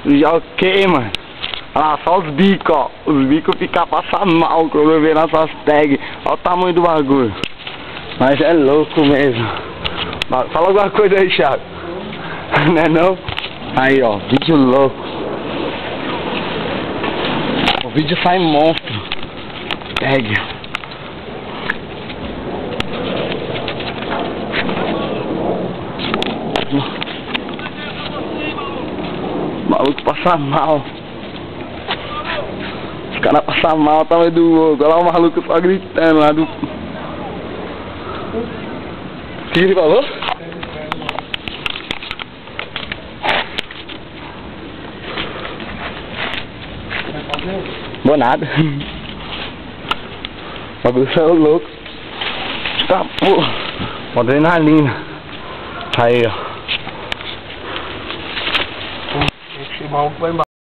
Já queima. Olha lá, só os bicos, ó. Os bicos ficam passando mal quando eu ver nossas tags. Olha o tamanho do bagulho. Mas é louco mesmo. Fala alguma coisa aí, Thiago. Não é não? Aí, ó, vídeo louco. O vídeo sai monstro. Tag. O maluco passa mal. Os caras passam mal, tamanho do louco. Olha lá o maluco só gritando lá do... O que ele falou? Boa nada. O bagulho saiu louco. Tá porra. Adrenalina. Aí, ó. Esse maluco vai embora.